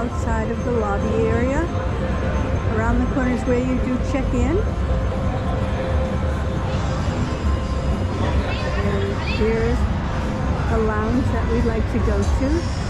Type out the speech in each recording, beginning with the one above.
outside of the lobby area. Around the corner is where you do check in. And here's a lounge that we'd like to go to.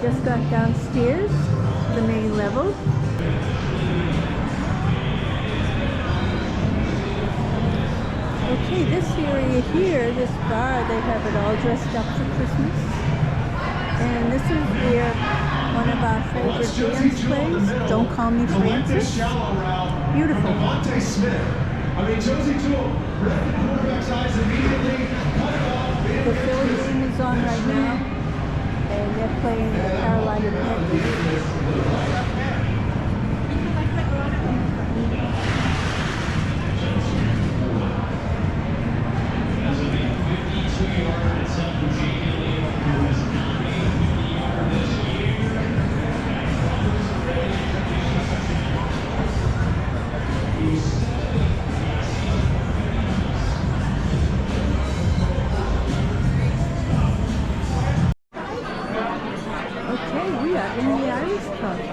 Just got downstairs to the main level. Okay, this area here, this bar, they have it all dressed up for Christmas. And this is where one of our favorite bands plays, Don't Call Me Francis. Beautiful. The Philly game is on right now. And they're playing the Carolina Panthers.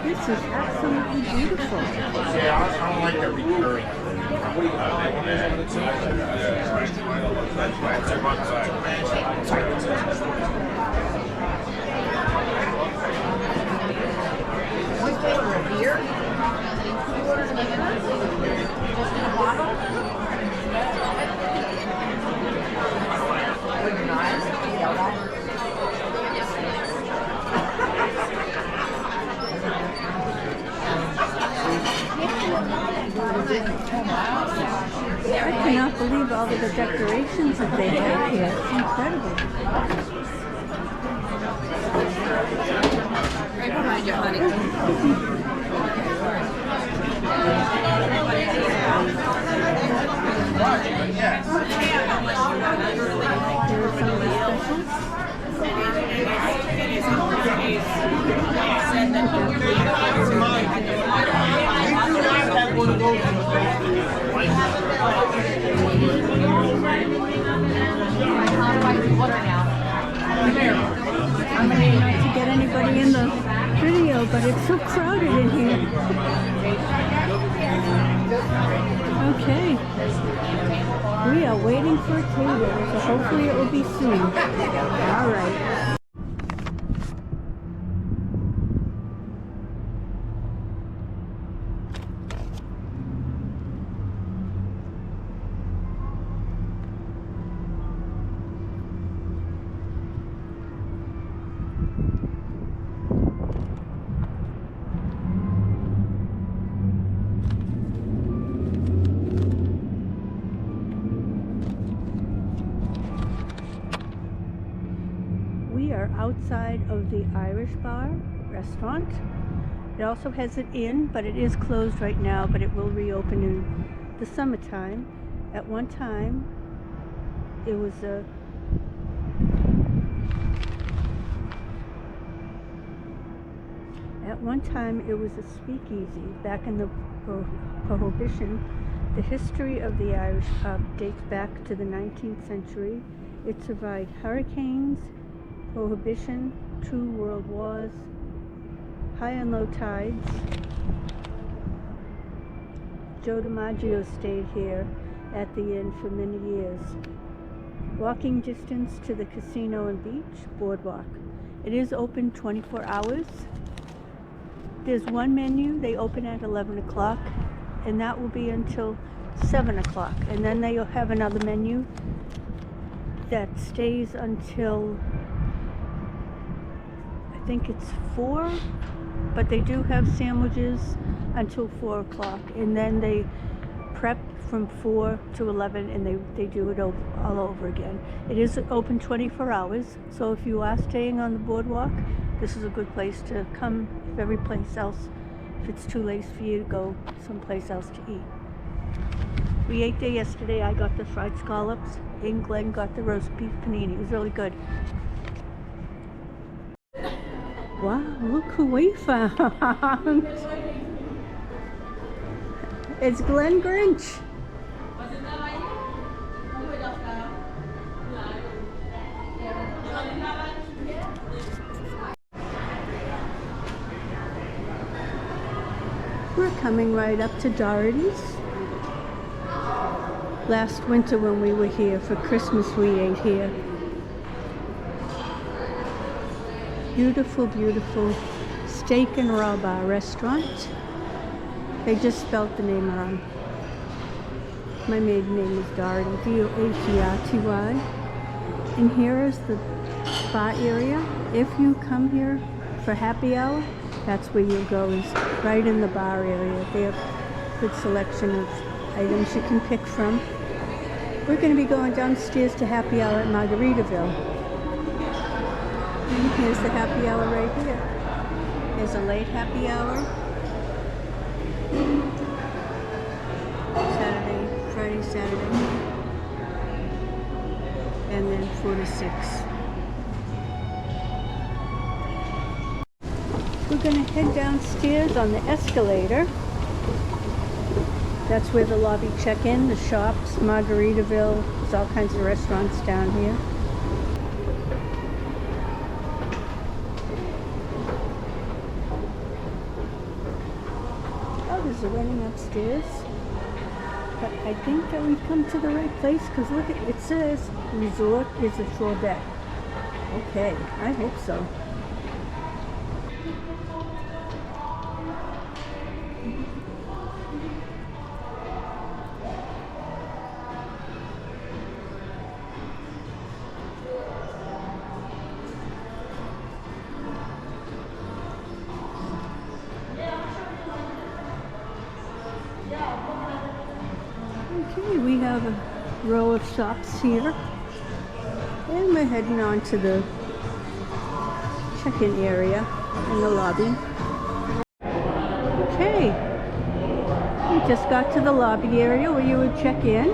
This is absolutely beautiful. Yeah, I don't like the recurring. What's for a beer? You ordered just in a bottle? Oh, you're not? I cannot believe all of the decorations that they have here. It's incredible. Right behind you, honey. Here are some of the specials. I'm trying not to get anybody in the video, but it's so crowded in here. Okay. We are waiting for a table, so hopefully it will be soon. All right. are outside of the Irish bar restaurant. It also has an inn, but it is closed right now, but it will reopen in the summertime. At one time, it was a speakeasy back in the Prohibition. The history of the Irish pub dates back to the 19th century. It survived hurricanes, Prohibition, 2 world wars, high and low tides. Joe DiMaggio stayed here at the inn for many years. Walking distance to the casino and beach, Boardwalk. It is open 24 hours. There's one menu, they open at 11 o'clock, and that will be until 7 o'clock. And then they'll have another menu that stays until, I think it's 4, but they do have sandwiches until 4 o'clock. And then they prep from 4 to 11, and they do it all over again. It is open 24 hours, so if you are staying on the boardwalk, this is a good place to come. If every place else, if it's too late for you to go someplace else to eat. We ate there yesterday. I got the fried scallops, and Glen got the roast beef panini. It was really good. Wow, look who we found. It's Glen Grinch. We're coming right up to Doherty's. Last winter when we were here for Christmas, we ate here. Beautiful, beautiful steak and raw bar restaurant. They just spelled the name wrong. My maiden name is Doherty, D-O-H-E-R-T-Y. And here is the bar area. If you come here for happy hour, that's where you'll go, is right in the bar area. They have a good selection of items you can pick from. We're going to be going downstairs to happy hour at Margaritaville. And here's the happy hour right here. There's a late happy hour. Friday, Saturday. And then 4 to 6. We're going to head downstairs on the escalator. That's where the lobby check-in, the shops, Margaritaville. There's all kinds of restaurants down here. Oh, there's a railing upstairs. But I think that we've come to the right place, because look, it says resort is a shore deck. Okay, I hope so. Okay, we have a row of shops here, and we're heading on to the check-in area in the lobby. Okay, we just got to the lobby area where you would check in.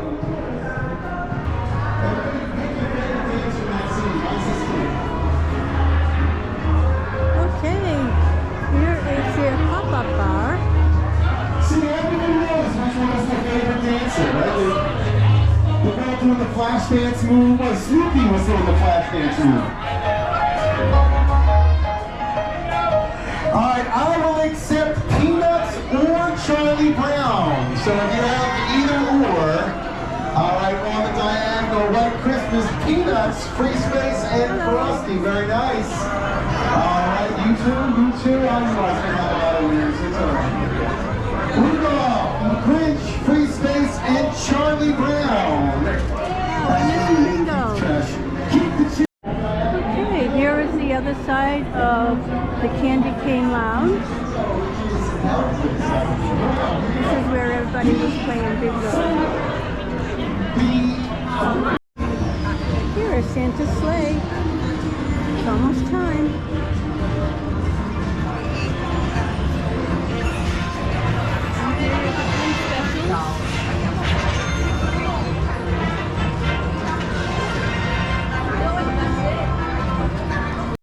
Okay, here is their pop-up bar. The girl doing the flash dance move, or Snoopy was doing the flash dance move. Alright, I will accept Peanuts or Charlie Brown. So if you have either or, alright, on the diagonal, White Christmas, Peanuts, Free Space, and Frosty. Very nice. Alright, you two, I'm going to have a lot of winners. It's alright. Rudolph, Grinch, Free Space, and Charlie Brown. Okay, here is the other side of the Candy Cane Lounge. This is where everybody was playing bingo.